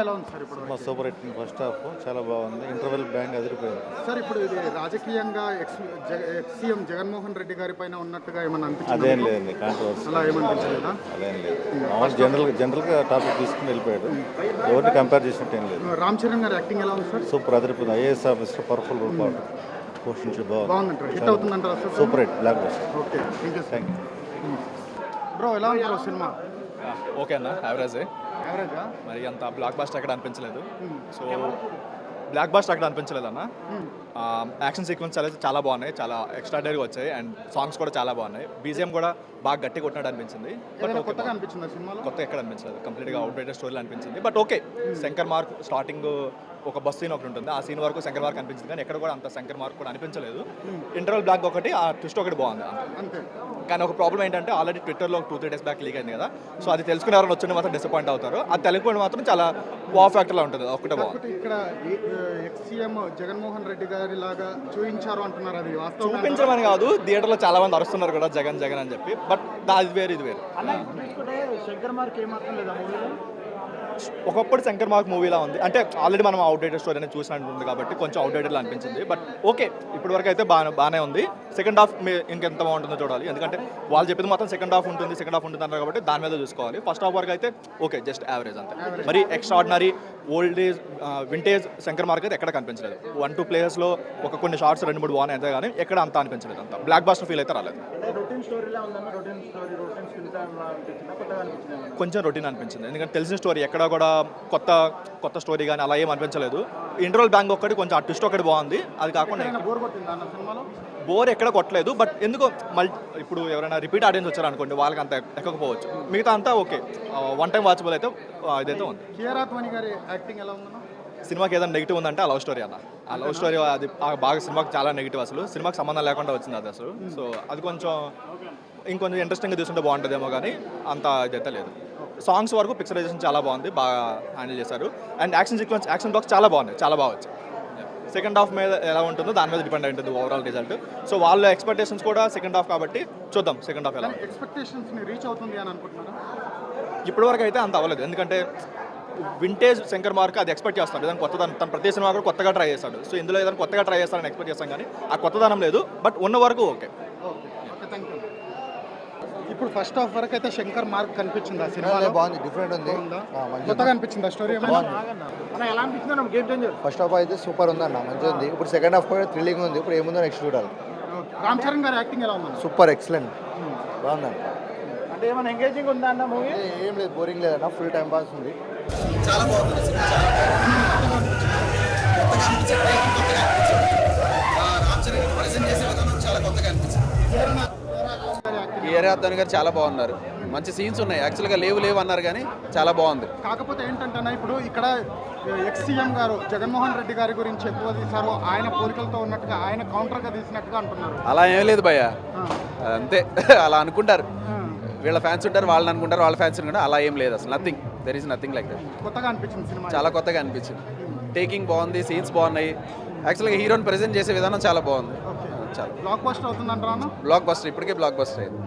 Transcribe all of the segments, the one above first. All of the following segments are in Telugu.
ఎలా ఉంది సార్ ఇప్పుడు? సూపర్ హిట్ ఫస్ట్ హాఫ్ చాలా బాగుంది. ఇంటర్వెల్ బ్యాంగ్ అదిరిపోయింది. సార్ ఇప్పుడు ఇది రాజకీయంగా ఎక్స్ సీఎం జగన్మోహన్ రెడ్డి గారి పైన ఉన్నట్టుగా ఏమన్నా అనిపించింది? అదేం లేదండి, కాంట్రవర్సీ అలా ఏమనిపించలేదా? అదేం లేదు. మామూలు జనరల్గా టాపిక్ తీసుకుని వెళ్ళిపోయాడు. ఎవరిని కంపేర్ చేసినట్టు ఏం లేదు. రామ్ చరణ్ గారి యాక్టింగ్ ఎలా ఉంది సార్? సూపర్ అదిరిపోయింది. ఐఏఎస్ ఆఫీసర్ పవర్ఫుల్ పాటు పోషించి బాగుందంటారు. హిట్ అవుతుందంటారా sir? Super hit blockbuster. Okay, thank you bro. ఎలా ఉంది బ్రో సినిమా? ఓకే అన్న, యావరేజే. యావరేజా? మరి అంత బ్లాక్ బాస్టర్ అక్కడ అనిపించలేదు. సో బ్లాక్ బాస్టర్ అక్కడ అనిపించలేదు అన్న. యాక్షన్ సీక్వెన్స్ అయితే చాలా బాగున్నాయి, చాలా ఎక్స్ట్రాడనరీగా వచ్చాయి. అండ్ సాంగ్స్ కూడా చాలా బాగున్నాయి. బీజిఎం కూడా బాగా గట్టి కొట్టినట్టు అనిపించింది. బట్ కొత్తగా అనిపించింది సినిమాలో? కొత్త ఎక్కడ అనిపించలేదు, కంప్లీట్గా అవుట్డేటెడ్ స్టోరీలు అనిపించింది. But okay, Shankar mark starting ఒక బస్ సీన్ ఒకటి ఉంటుంది, ఆ సీన్ వరకు శంకర్ మార్క్ అనిపించింది. కానీ ఎక్కడ కూడా అంత శంకర్ మార్క్ కూడా అనిపించలేదు. ఇంటర్వల్ బ్లాక్ ఒకటి, ఆ ట్విస్ట్ ఒకటి బాగుంది అంతే. కానీ ఒక ప్రాబ్లం ఏంటంటే ఆల్రెడీ ట్విట్టర్లో 2-3 days బ్యాక్ లీక్ అయింది కదా. సో అది తెలుసుకుని ఎవరైనా వచ్చిన మాత్రం డిసప్పాయింట్ అవుతారు. అది తెలుగుని మాత్రం చాలా వావ్ ఫ్యాక్టర్లా ఉంటుంది. ఒకటే బాగుంది. ఇక్కడ ఎక్స్ సీఎం జగన్మోహన్ రెడ్డి గారి లాగా చూపించారు అంటున్నారు. అది చూపించమని కాదు, థియేటర్లో చాలా మంది అరుస్తున్నారు కూడా జగన్ జగన్ అని చెప్పి. బట్ అది వేరు, ఇది వేరు. శంకర్ మార్క్ ఏమాత్రం లేదా మూవీలో? ఒకప్పుడు శంకర్ మార్క్ మూవీలా ఉంది. అంటే ఆల్రెడీ మనం అవుట్డేటెడ్ స్టోరీ అనేది చూసినట్టుంది కాబట్టి కొంచెం అవుట్డేటెడ్లా అనిపించింది. బట్ ఓకే, ఇప్పటి వరకు అయితే బాగానే ఉంది. సెకండ్ హాఫ్ ఇంకెంత బాగుంటుందో చూడాలి. ఎందుకంటే వాళ్ళు చెప్పింది మాత్రం సెకండ్ హాఫ్ ఉంటుంది అన్నారు కాబట్టి దాని మీద చూసుకోవాలి. ఫస్ట్ హాఫ్ వరకు అయితే ఓకే, జస్ట్ యావరేజ్ అంతే. మరి extraordinary old age vintage Shankar mark అయితే ఎక్కడ కనిపించలేదు. 1-2 ప్లేయర్స్లో కొన్ని షార్ట్స్ 2-3 బాగున్నాయి అంతే, కానీ ఎక్కడ అంతా అనిపించలేదు. అంత బ్లాక్ బాస్టర్ ఫీల్ అయితే రాలేదు. కొంచెం రొటీన్ అనిపించింది. ఎందుకంటే తెలిసిన స్టోరీ ఎక్కడ కూడా కొత్త స్టోరీ కానీ అలా ఏం అనిపించలేదు. ఇంటర్వల్ బ్యాంక్ ఒకటి కొంచెం ఆ ట్విస్ట్ ఒకటి బాగుంది. అది కాకుండా బోర్ ఎక్కడ కొట్టలేదు. బట్ ఎందుకో ఇప్పుడు ఎవరైనా రిపీట్ ఆడియన్స్ వచ్చారనుకోండి, వాళ్ళకి అంత ఎక్కకపోవచ్చు. మిగతా అంతా ఓకే, వన్ టైం వాచబుల్ అయితే ఇదైతే ఉంది. సినిమాకి ఏదైనా నెగిటివ్ ఉందంటే ఆ లవ్ స్టోరీ అన్న. ఆ లవ్ స్టోరీ అది బాగా సినిమాకి చాలా నెగిటివ్. అసలు సినిమాకి సంబంధం లేకుండా వచ్చింది అది అసలు. సో అది కొంచెం ఇంకొంచెం ఇంట్రెస్టింగ్గా తీసుకుంటే బాగుంటుందేమో, కానీ అంత ఇదైతే లేదు. సాంగ్స్ వరకు పిక్చరైజేషన్ చాలా బాగుంది, బాగా హ్యాండిల్ చేశారు. అండ్ యాక్షన్ బ్లాక్స్ చాలా బాగున్నాయి, చాలా బాగా వచ్చాయి. సెకండ్ హాఫ్ మీద ఎలా ఉంటుందో దాని మీద డిపెండ్ అయి ఉంటుంది ఓవరాల్ రిజల్ట్. సో వాళ్ళ ఎక్స్పెక్టేషన్స్ కూడా సెకండ్ హాఫ్ కాబట్టి చూద్దాం సెకండ్ హాఫ్ ఎలా. రీచ్ అవుతుంది అని అనుకుంటున్నారా? ఇప్పటివరకు అయితే అంత అవ్వలేదు. ఎందుకంటే వింటేజ్ శంకర్ మార్క్ అది ఎక్స్పెక్ట్ చేస్తాడు. ఏదైనా కొత్తదనం తన ప్రతి సినిమా కూడా కొత్తగా ట్రై చేస్తాడు. సో ఇందులో ఏదైనా కొత్తగా ట్రై చేస్తాడని ఎక్స్పెక్ట్ చేస్తాం, కానీ ఆ కొత్తదనం లేదు. బట్ ఉన్న వరకు ఓకే. ఇప్పుడు ఫస్ట్ హాఫ్ వరకు అయితే శంకర్ మార్క్ కనిపించింది. ఆ సినిమా బాగుంది, డిఫరెంట్ ఉంది, కొత్తగా అనిపించింది. ఆ స్టోరీ ఎలా అనిపించింది? Game changer. ఫస్ట్ హాఫ్ అయితే సూపర్ ఉంది అన్న, మంచిగా ఉంది. ఇప్పుడు సెకండ్ హాఫ్ కూడా థ్రిల్లింగ్ ఉంది. ఇప్పుడు ఏముందో నెక్స్ట్ చూడాలి. రామ్ చరణ్ గారి యాక్టింగ్ ఎలా ఉంది? సూపర్, ఎక్సలెంట్, బాగుందండి. అంటే ఏమైనా ఎంగేజింగ్ ఉందా అన్న మూవీ? ఏం లేదు, బోరింగ్ లేదన్న, ఫుల్ టైం పాస్ ఉంది. చాలా బాగుంది. వీరరాఘవన్ గారు చాలా బాగున్నారు. మంచి సీన్స్ ఉన్నాయి. యాక్చువల్గా లేవు అన్నారు, కానీ చాలా బాగుంది. కాకపోతే ఏంటంటే ఇప్పుడు ఇక్కడ ఎక్స్ సీఎం గారు జగన్మోహన్ రెడ్డి గారి గురించి ఎక్కువ తీశారు. ఆయన పోలికలతో ఉన్నట్టుగా ఆయన కౌంటర్గా తీసినట్టుగా అంటున్నారు. అలా ఏం లేదు భయ్య, అంతే. అలా అనుకుంటారు, వీళ్ళ ఫ్యాన్స్ ఉంటారు, వాళ్ళని అనుకుంటారు, వాళ్ళ ఫ్యాన్స్ అనుకుంటారు. అలా ఏం లేదు అసలు. Nothing, there is nothing like that. కొత్తగా అనిపించింది సినిమా, చాలా కొత్తగా అనిపించింది. టేకింగ్ బాగుంది, సీన్స్ బాగున్నాయి. యాక్చువల్గా హీరోని ప్రెజెంట్ చేసే విధానం చాలా బాగుంది. చాలా బ్లాక్ బస్టర్ అవుతుందంటారా? బ్లాక్ బస్టర్, ఇప్పటికే బ్లాక్ బస్టర్ అయింది.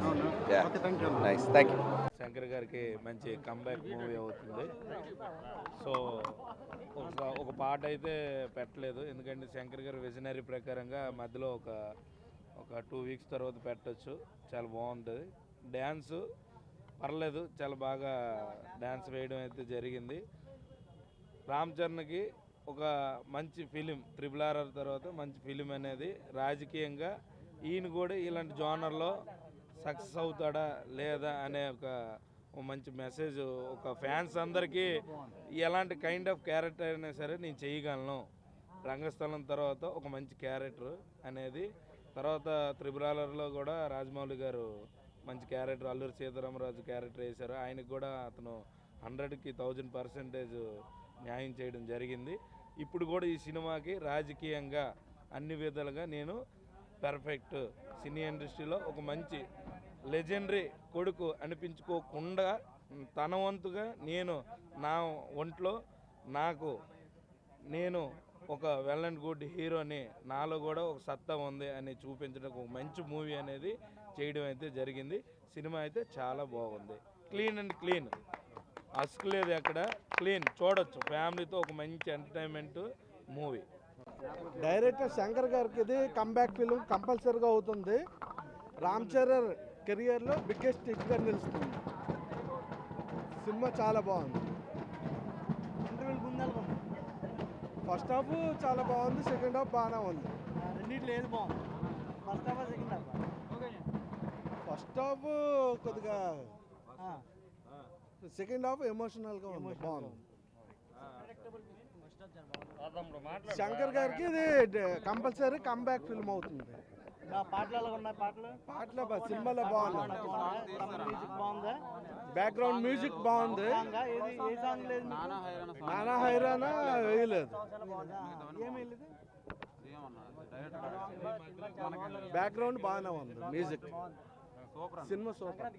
Nice, thank you. శంకర్ గారికి మంచి కంబ్యాక్ మూవీ అవుతుంది. సో ఒక పాట అయితే పెట్టలేదు, ఎందుకంటే శంకర్ గారి విజనరీ ప్రకారంగా మధ్యలో ఒక 2 weeks తర్వాత పెట్టచ్చు. చాలా బాగుంటుంది. డ్యాన్స్ పర్లేదు, చాలా బాగా డ్యాన్స్ వేయడం అయితే జరిగింది. రామ్ చరణ్కి ఒక మంచి ఫిలిం, RRR తర్వాత మంచి ఫిలిం అనేది. రాజకీయంగా ఈయన కూడా ఇలాంటి జోనర్లో సక్సెస్ అవుతాడా లేదా అనే ఒక మంచి మెసేజ్ ఒక ఫ్యాన్స్ అందరికీ, ఎలాంటి కైండ్ ఆఫ్ క్యారెక్టర్ అయినా సరే నేను చేయగలను, రంగస్థలం తర్వాత ఒక మంచి క్యారెక్టర్ అనేది. తర్వాత RRRలో కూడా రాజమౌళి గారు మంచి క్యారెక్టర్, అల్లూరి సీతారామరాజు క్యారెక్టర్ వేశారు. ఆయనకు కూడా అతను 100కి 1000% న్యాయం చేయడం జరిగింది. ఇప్పుడు కూడా ఈ సినిమాకి రాజకీయంగా అన్ని విధాలుగా నేను పర్ఫెక్ట్, సినీ ఇండస్ట్రీలో ఒక మంచి లెజెండరీ కొడుకు అనిపించుకోకుండా తన వంతుగా నేను నా ఒంట్లో నేను ఒక వెల్ అండ్ గుడ్ హీరోని, నాలో కూడా ఒక సత్తా ఉంది అని చూపించడం ఒక మంచి మూవీ అనేది చేయడం అయితే జరిగింది. సినిమా అయితే చాలా బాగుంది, క్లీన్ అండ్ క్లీన్. అస్క్ లేదు ఎక్కడ, క్లీన్ చూడొచ్చు ఫ్యామిలీతో, ఒక మంచి ఎంటర్టైన్మెంట్ మూవీ. డైరెక్టర్ శంకర్ గారికి ఇది కంబ్యాక్ ఫిల్మ్ కంపల్సరీగా అవుతుంది. రామ్ చరణ్ కెరియర్లో బిగ్గెస్ట్ హిట్గా నిలుస్తుంది. సినిమా చాలా బాగుంది. ఫస్ట్ హాఫ్ చాలా బాగుంది, సెకండ్ హాఫ్ బాగానే ఉంది. ఫస్ట్ హాఫ్ కొద్దిగా, సెకండ్ హాఫ్ ఎమోషనల్గా ఉంది, బాగుంది. శంకర్ గారికి ఇది కంపల్సరీ కంబ్యాక్ ఫిల్మ్ అవుతుంది. పాటలు సినిమాలో బాగుంది, బ్యాక్గ్రౌండ్ మ్యూజిక్ బాగుంది. నానా హైరానా వేయలేదు, బ్యాక్గ్రౌండ్ బాగానే ఉంది, music. Cinema super.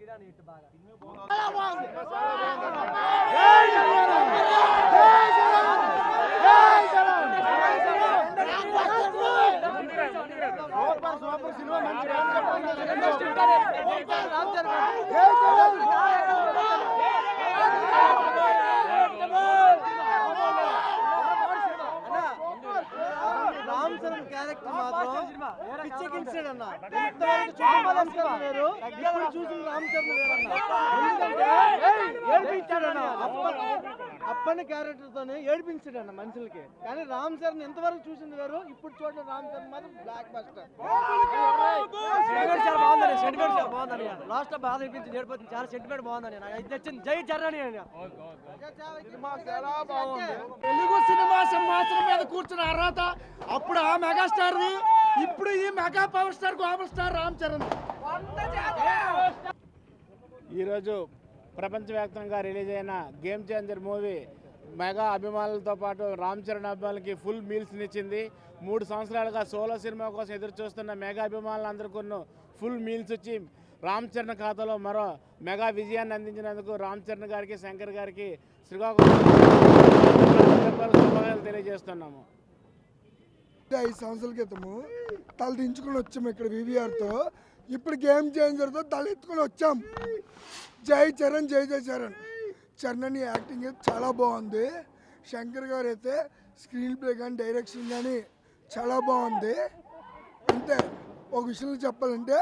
Ram Charan character మాత్రం పిచ్చెక్కించాడు అన్న. ఇప్పుడు చూసిన రామ్ చరణ్ ఏడిపించాడన్న. అప్పని క్యారెక్టర్ తోనే ఏడిపించాడన్న మనుషులకి. కానీ రామ్ చరణ్ ఎంతవరకు చూసింది వేరు, ఇప్పుడు చూడండి రామ్ చరణ్ మాత్రం బ్లాక్ బస్టర్. బాగుందని లాస్ట్ బాధ అనిపించింది, ఏడిపోతుంది. చాలా సెంటిమెంట్ బాగుందని నాకు ఇది నచ్చింది. జై చరణ్. తెలుగు సినిమా సింహాసనం మీద కూర్చున్న అర్హత అప్పుడు ఆ మెగాస్టార్ది, ఇప్పుడు ఈ mega power star global star Ram Charan. ఈరోజు ప్రపంచవ్యాప్తంగా రిలీజ్ అయిన గేమ్ చేంజర్ మూవీ మెగా అభిమానులతో పాటు రామ్ చరణ్ అభిమానులకి ఫుల్ మీల్స్ని ఇచ్చింది. 3 సంవత్సరాలుగా సోలో సినిమా కోసం ఎదురు చూస్తున్న మెగా అభిమానులందరికీ ఫుల్ మీల్స్ ఇచ్చి రామ్ చరణ్ ఖాతాలో మరో మెగా విజయాన్ని అందించినందుకు రామ్ చరణ్ గారికి, శంకర్ గారికి శ్రీకాకుళం శుభాకాంక్షలు తెలియజేస్తున్నాము. 5 సంవత్సరాల క్రితము తల దించుకొని వచ్చాము ఇక్కడ వివిఆర్తో. ఇప్పుడు గేమ్ చేంజర్తో తల ఎత్తుకొని వచ్చాం. జై చరణ్, జై జై చరణ్. చరణ్ అని యాక్టింగ్ అయితే చాలా బాగుంది. శంకర్ గారు అయితే స్క్రీన్ ప్లే కానీ డైరెక్షన్ కానీ చాలా బాగుంది. అంతే, ఒక విషయంలో చెప్పాలంటే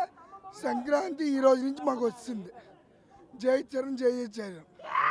సంక్రాంతి ఈ రోజు నుంచి మాకు వచ్చింది. జై చరణ్, జై జై చరణ్.